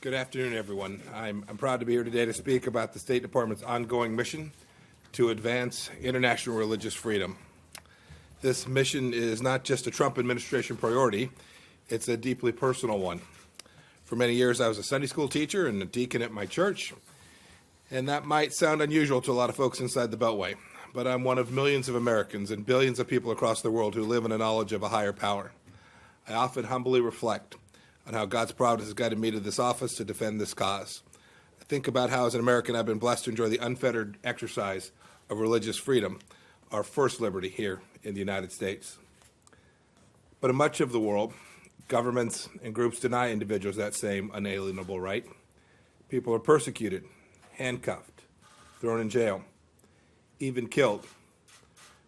Good afternoon, everyone. I'm proud to be here today to speak about the State Department's ongoing mission to advance international religious freedom. This mission is not just a Trump administration priority, it's a deeply personal one. For many years, I was a Sunday school teacher and a deacon at my church, and that might sound unusual to a lot of folks inside the Beltway, but I'm one of millions of Americans and billions of people across the world who live in a knowledge of a higher power. I often humbly reflect on how God's providence has guided me to this office to defend this cause. I think about how, as an American, I've been blessed to enjoy the unfettered exercise of religious freedom, our first liberty here in the United States. But in much of the world, governments and groups deny individuals that same unalienable right. People are persecuted, handcuffed, thrown in jail, even killed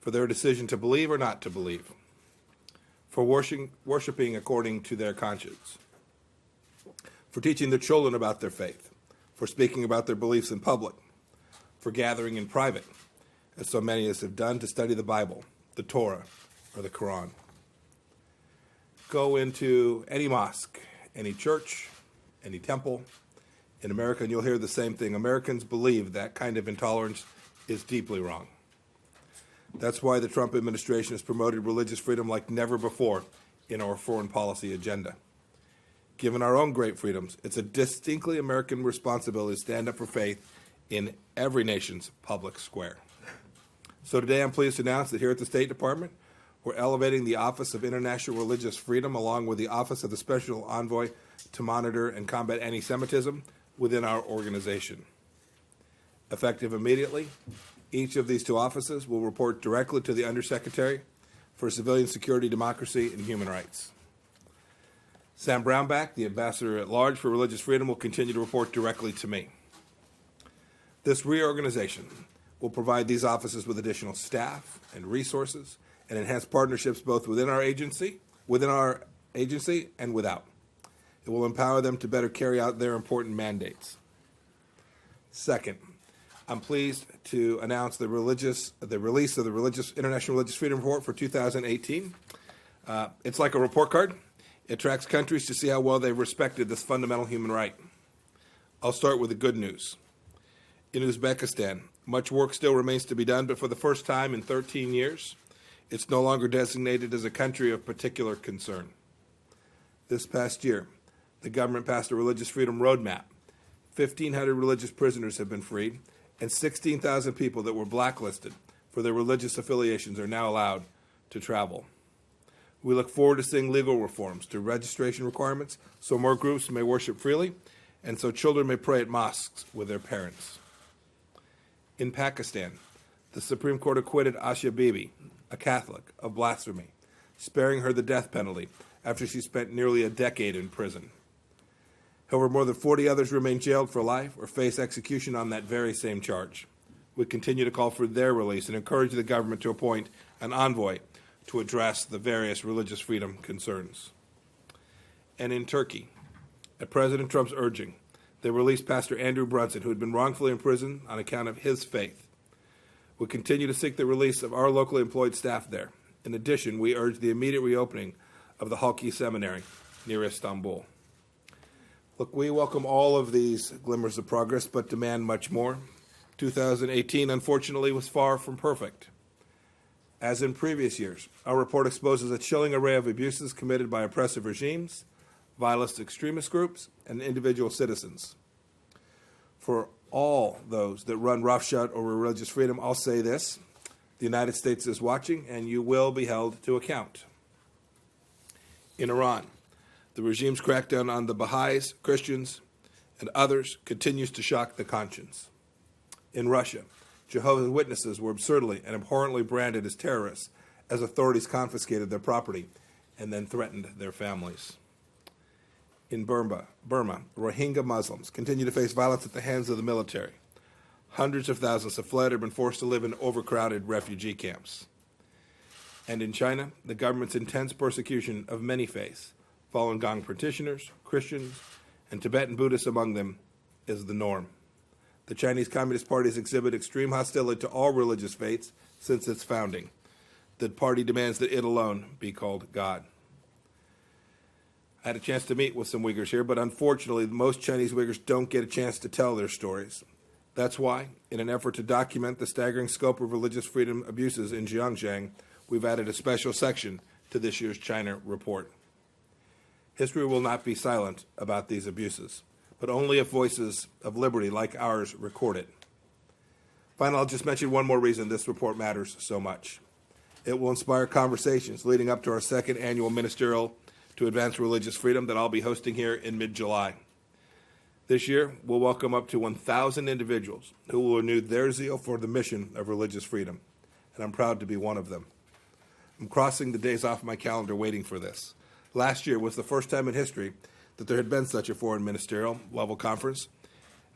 for their decision to believe or not to believe, for worshiping according to their conscience, for teaching their children about their faith, for speaking about their beliefs in public, for gathering in private, as so many of us have done, to study the Bible, the Torah, or the Quran. Go into any mosque, any church, any temple in America, and you'll hear the same thing. Americans believe that kind of intolerance is deeply wrong. That's why the Trump administration has promoted religious freedom like never before in our foreign policy agenda. Given our own great freedoms, it's a distinctly American responsibility to stand up for faith in every nation's public square. So today I'm pleased to announce that here at the State Department, we're elevating the Office of International Religious Freedom along with the Office of the Special Envoy to monitor and combat anti-Semitism within our organization. Effective immediately, each of these two offices will report directly to the Undersecretary for Civilian Security, Democracy, and Human Rights. Sam Brownback, the Ambassador at Large for Religious Freedom, will continue to report directly to me. This reorganization will provide these offices with additional staff and resources and enhance partnerships both within our agency and without. It will empower them to better carry out their important mandates. Second, I'm pleased to announce the release of the International Religious Freedom Report for 2018. It's like a report card. It tracks countries to see how well they've respected this fundamental human right. I'll start with the good news. In Uzbekistan, much work still remains to be done, but for the first time in 13 years, it's no longer designated as a country of particular concern. This past year, the government passed a religious freedom roadmap. 1,500 religious prisoners have been freed, and 16,000 people that were blacklisted for their religious affiliations are now allowed to travel. We look forward to seeing legal reforms to registration requirements so more groups may worship freely and so children may pray at mosques with their parents. In Pakistan, the Supreme Court acquitted Asia Bibi, a Catholic, of blasphemy, sparing her the death penalty after she spent nearly a decade in prison. However, more than 40 others remain jailed for life or face execution on that very same charge. We continue to call for their release and encourage the government to appoint an envoy to address the various religious freedom concerns. And in Turkey, at President Trump's urging, they released Pastor Andrew Brunson, who had been wrongfully imprisoned on account of his faith. We continue to seek the release of our locally employed staff there. In addition, we urge the immediate reopening of the Halki Seminary near Istanbul. Look, we welcome all of these glimmers of progress, but demand much more. 2018, unfortunately, was far from perfect. As in previous years, our report exposes a chilling array of abuses committed by oppressive regimes, violent extremist groups, and individual citizens. For all those that run roughshod over religious freedom, I'll say this: the United States is watching, and you will be held to account. In Iran, the regime's crackdown on the Baha'is, Christians, and others continues to shock the conscience. In Russia, Jehovah's Witnesses were absurdly and abhorrently branded as terrorists as authorities confiscated their property and then threatened their families. In Burma, Rohingya Muslims continue to face violence at the hands of the military. Hundreds of thousands have fled or been forced to live in overcrowded refugee camps. And in China, the government's intense persecution of many faiths, Falun Gong practitioners, Christians, and Tibetan Buddhists among them, is the norm. The Chinese Communist Party has exhibited extreme hostility to all religious faiths since its founding. The party demands that it alone be called God. I had a chance to meet with some Uyghurs here, but unfortunately, most Chinese Uyghurs don't get a chance to tell their stories. That's why, in an effort to document the staggering scope of religious freedom abuses in Xinjiang, we've added a special section to this year's China report. History will not be silent about these abuses, but only if voices of liberty like ours record it. Finally, I'll just mention one more reason this report matters so much. It will inspire conversations leading up to our second annual Ministerial to Advance Religious Freedom that I'll be hosting here in mid-July. This year, we'll welcome up to 1,000 individuals who will renew their zeal for the mission of religious freedom, and I'm proud to be one of them. I'm crossing the days off my calendar waiting for this. Last year was the first time in history that there had been such a foreign ministerial level conference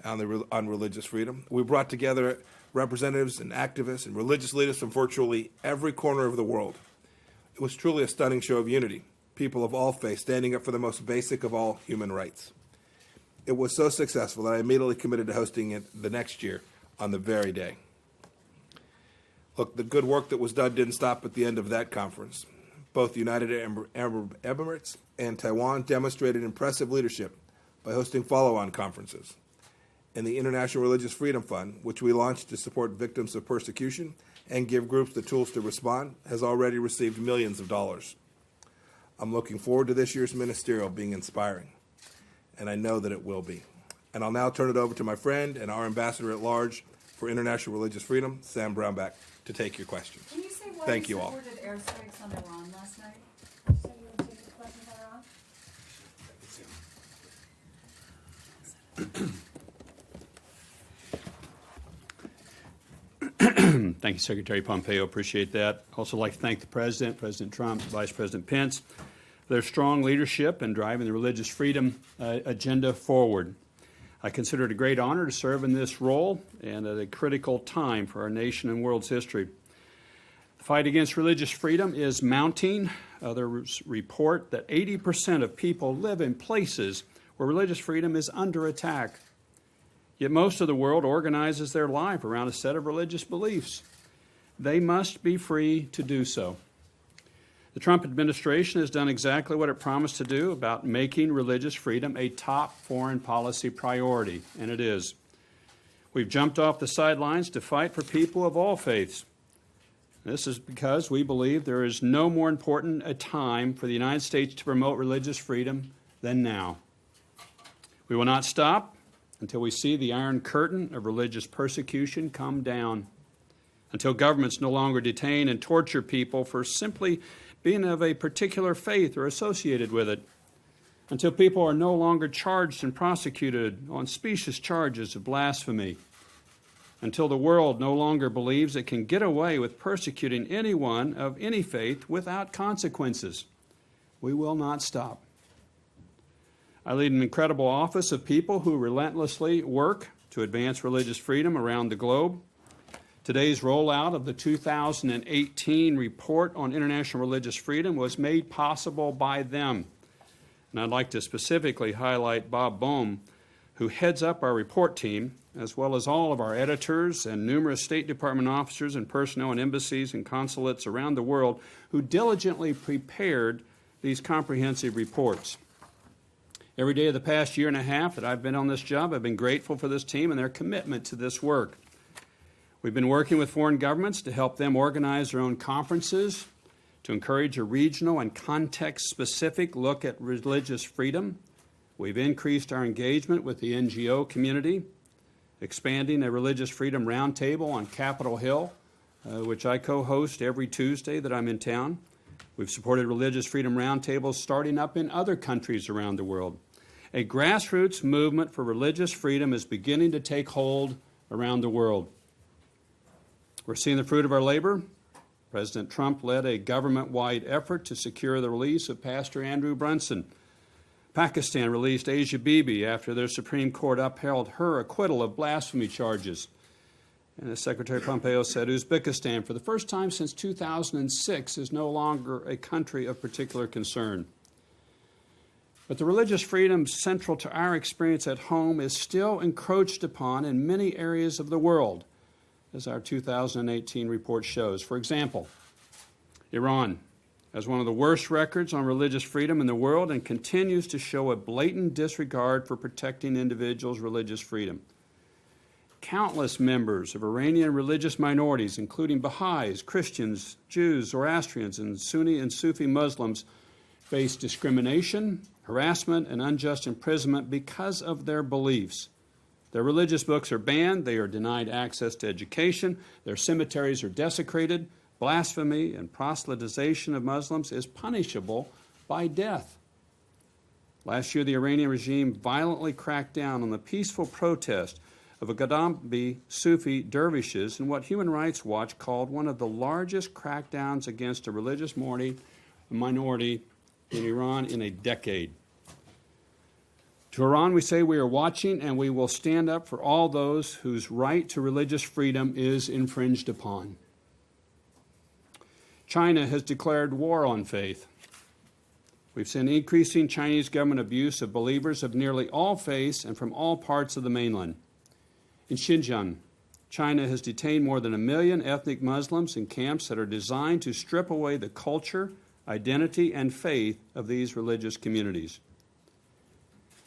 on religious freedom. We brought together representatives and activists and religious leaders from virtually every corner of the world. It was truly a stunning show of unity, people of all faiths standing up for the most basic of all human rights. It was so successful that I immediately committed to hosting it the next year on the very day. Look, the good work that was done didn't stop at the end of that conference. Both the United Arab Emirates and Taiwan demonstrated impressive leadership by hosting follow-on conferences. And the International Religious Freedom Fund, which we launched to support victims of persecution and give groups the tools to respond, has already received millions of dollars. I'm looking forward to this year's ministerial being inspiring, and I know that it will be. And I'll now turn it over to my friend and our ambassador at large for International Religious Freedom, Sam Brownback, to take your questions. Can you say why Thank you you all. supported airstrikes on Iran last night? So you want to take the questions on Iran? Thank you, Secretary Pompeo. Appreciate that. Also like to thank the President, President Trump, Vice President Pence, for their strong leadership in driving the religious freedom agenda forward. I consider it a great honor to serve in this role and at a critical time for our nation and world's history. The fight against religious freedom is mounting. Others report that 80% of people live in places where religious freedom is under attack. Yet most of the world organizes their life around a set of religious beliefs. They must be free to do so. The Trump administration has done exactly what it promised to do about making religious freedom a top foreign policy priority, and it is. We've jumped off the sidelines to fight for people of all faiths. This is because we believe there is no more important a time for the United States to promote religious freedom than now. We will not stop until we see the Iron Curtain of religious persecution come down, until governments no longer detain and torture people for simply being of a particular faith or associated with it, until people are no longer charged and prosecuted on specious charges of blasphemy, until the world no longer believes it can get away with persecuting anyone of any faith without consequences. We will not stop. I lead an incredible office of people who relentlessly work to advance religious freedom around the globe. Today's rollout of the 2018 Report on International Religious Freedom was made possible by them. And I'd like to specifically highlight Bob Bohm, who heads up our report team, as well as all of our editors and numerous State Department officers and personnel in embassies and consulates around the world who diligently prepared these comprehensive reports. Every day of the past year and a half that I've been on this job, I've been grateful for this team and their commitment to this work. We've been working with foreign governments to help them organize their own conferences, to encourage a regional and context-specific look at religious freedom. We've increased our engagement with the NGO community, expanding a religious freedom roundtable on Capitol Hill, which I co-host every Tuesday that I'm in town. We've supported religious freedom roundtables starting up in other countries around the world. A grassroots movement for religious freedom is beginning to take hold around the world. We're seeing the fruit of our labor. President Trump led a government-wide effort to secure the release of Pastor Andrew Brunson. Pakistan released Asia Bibi after their Supreme Court upheld her acquittal of blasphemy charges. And as Secretary Pompeo said, Uzbekistan, for the first time since 2006, is no longer a country of particular concern. But the religious freedom central to our experience at home is still encroached upon in many areas of the world, as our 2018 report shows. For example, Iran. has one of the worst records on religious freedom in the world and continues to show a blatant disregard for protecting individuals' religious freedom. Countless members of Iranian religious minorities, including Baha'is, Christians, Jews, Zoroastrians, and Sunni and Sufi Muslims, face discrimination, harassment, and unjust imprisonment because of their beliefs. Their religious books are banned, they are denied access to education, their cemeteries are desecrated, blasphemy and proselytization of Muslims is punishable by death. Last year, the Iranian regime violently cracked down on the peaceful protest of a Gaddafi Sufi dervishes in what Human Rights Watch called one of the largest crackdowns against a religious minority in Iran in a decade. To Iran, we say we are watching and we will stand up for all those whose right to religious freedom is infringed upon. China has declared war on faith. We've seen increasing Chinese government abuse of believers of nearly all faiths and from all parts of the mainland. In Xinjiang, China has detained more than 1 million ethnic Muslims in camps that are designed to strip away the culture, identity, and faith of these religious communities.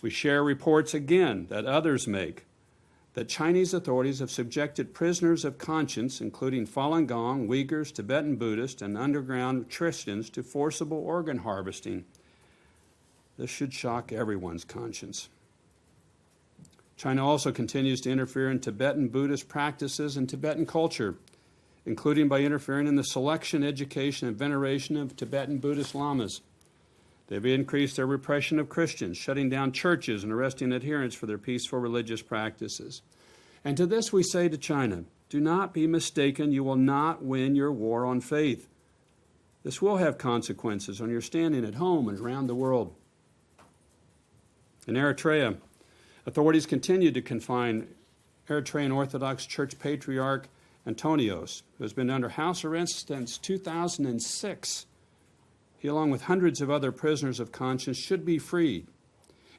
We share reports again that others make that Chinese authorities have subjected prisoners of conscience, including Falun Gong, Uyghurs, Tibetan Buddhists, and underground Christians, to forcible organ harvesting. This should shock everyone's conscience. China also continues to interfere in Tibetan Buddhist practices and Tibetan culture, including by interfering in the selection, education, and veneration of Tibetan Buddhist lamas. They've increased their repression of Christians, shutting down churches and arresting adherents for their peaceful religious practices. And to this we say to China, do not be mistaken, you will not win your war on faith. This will have consequences on your standing at home and around the world. In Eritrea, authorities continue to confine Eritrean Orthodox Church Patriarch Antonios, who has been under house arrest since 2006. He, along with hundreds of other prisoners of conscience, should be freed.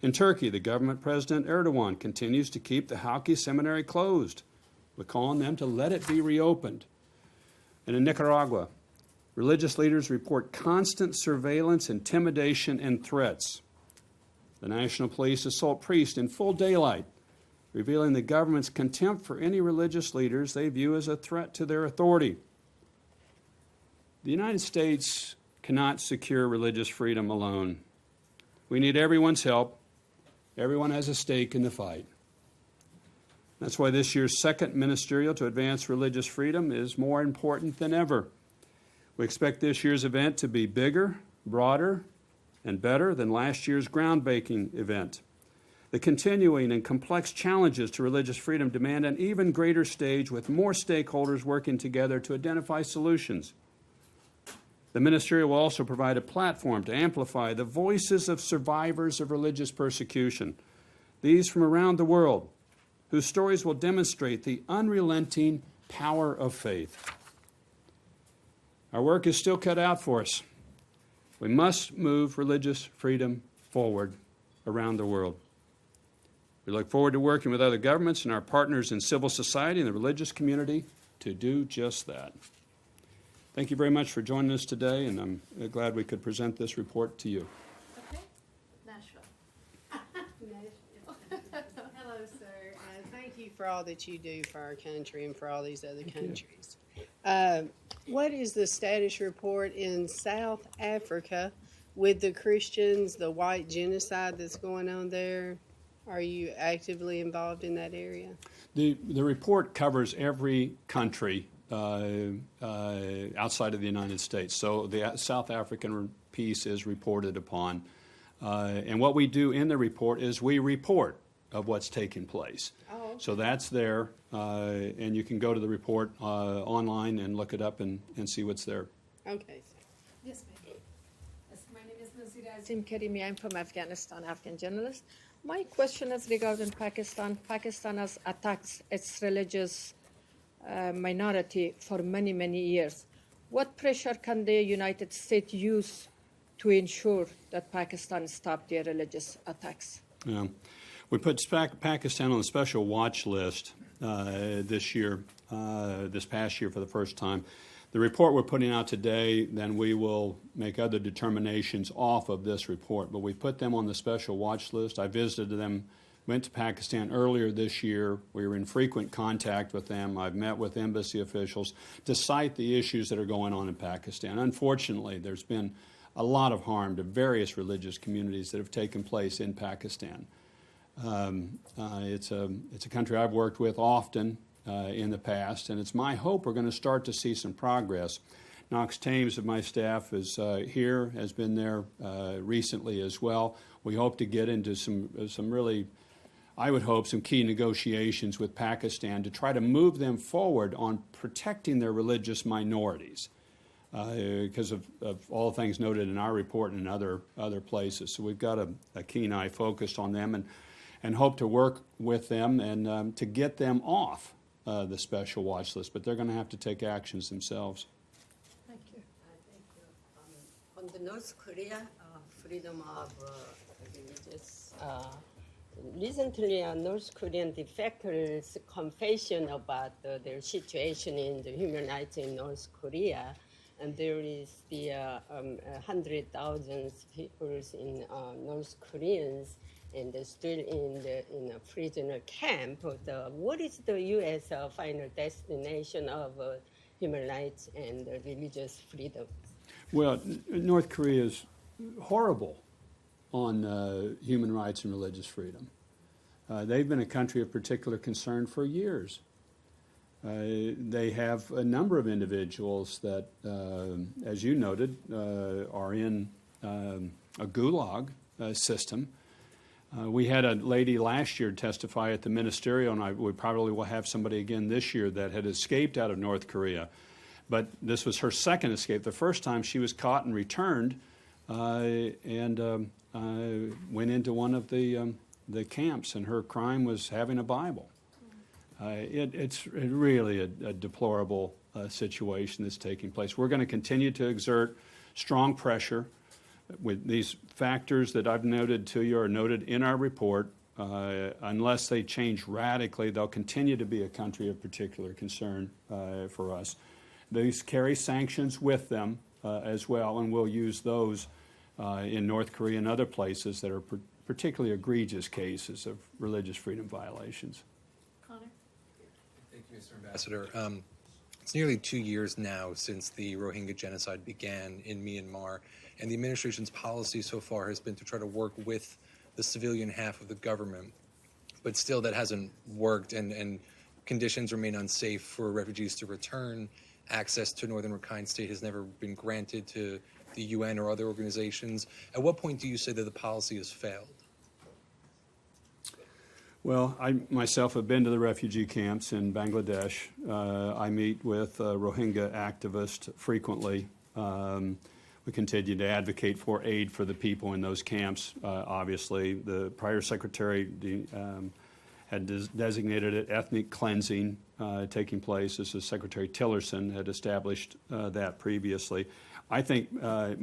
In Turkey, the government President Erdogan continues to keep the Halki Seminary closed. We're calling them to let it be reopened. And in Nicaragua, religious leaders report constant surveillance, intimidation, and threats. The National Police assault priests in full daylight, revealing the government's contempt for any religious leaders they view as a threat to their authority. The United States cannot secure religious freedom alone. We need everyone's help. Everyone has a stake in the fight. That's why this year's second ministerial to advance religious freedom is more important than ever. We expect this year's event to be bigger, broader, and better than last year's groundbreaking event. The continuing and complex challenges to religious freedom demand an even greater stage with more stakeholders working together to identify solutions. The ministerial will also provide a platform to amplify the voices of survivors of religious persecution, these from around the world, whose stories will demonstrate the unrelenting power of faith. Our work is still cut out for us. We must move religious freedom forward around the world. We look forward to working with other governments and our partners in civil society and the religious community to do just that. Thank you very much for joining us today, and I'm glad we could present this report to you. Okay, Nashville. Hello, sir. Thank you for all that you do for our country and for all these other countries. What is the status report in South Africa with the Christians, the white genocide that's going on there? Are you actively involved in that area? The report covers every country outside of the United States. So the South African piece is reported upon. And what we do in the report is we report of what's taking place. Oh, okay. So that's there, and you can go to the report online and look it up and see what's there. Okay. Yes, ma'am. Yes, my name is Nazira. Sim Karimi, I'm from Afghanistan, Afghan journalist. My question is regarding Pakistan. Pakistan has attacked its religious minority for many, many years. What pressure can the United States use to ensure that Pakistan stop their religious attacks? Yeah. We put Pakistan on the special watch list this past year for the first time. The report we're putting out today, then we will make other determinations off of this report, but we put them on the special watch list. I visited them, went to Pakistan earlier this year. We were in frequent contact with them. I've met with embassy officials to cite the issues that are going on in Pakistan. Unfortunately, there's been a lot of harm to various religious communities that have taken place in Pakistan. It's a country I've worked with often in the past, and it's my hope we're going to start to see some progress. Knox Thames of my staff is here, has been there recently as well. We hope to get into some really, I would hope, some key negotiations with Pakistan to try to move them forward on protecting their religious minorities because of all things noted in our report and in other places. So we've got a keen eye focused on them and hope to work with them and to get them off the special watch list, but they're going to have to take actions themselves. Thank you. On the North Korea freedom of religious, recently North Korean defectors confession about their situation in the human rights in North Korea, and there is the 100,000 people in North Koreans and they're still in a prisoner camp. What is the U.S. Final destination of human rights and religious freedom? Well, North Korea is horrible on human rights and religious freedom. They've been a country of particular concern for years. They have a number of individuals that, as you noted, are in a gulag system. We had a lady last year testify at the ministerial, and we probably will have somebody again this year that had escaped out of North Korea. But this was her second escape. The first time she was caught and returned and went into one of the camps, and her crime was having a Bible. It's really a deplorable situation that's taking place. We're going to continue to exert strong pressure with these factors that I've noted to you are noted in our report. Unless they change radically, they'll continue to be a country of particular concern for us. These carry sanctions with them as well, and we'll use those in North Korea and other places that are particularly egregious cases of religious freedom violations. Connor? Thank you, Mr. Ambassador. It's nearly 2 years now since the Rohingya genocide began in Myanmar, and the administration's policy so far has been to try to work with the civilian half of the government. But still, that hasn't worked, and conditions remain unsafe for refugees to return. Access to Northern Rakhine State has never been granted to the UN or other organizations. At what point do you say that the policy has failed? Well, I myself have been to the refugee camps in Bangladesh. I meet with Rohingya activists frequently. We continue to advocate for aid for the people in those camps. Obviously, the prior secretary had designated it ethnic cleansing taking place. This is Secretary Tillerson had established that previously. I think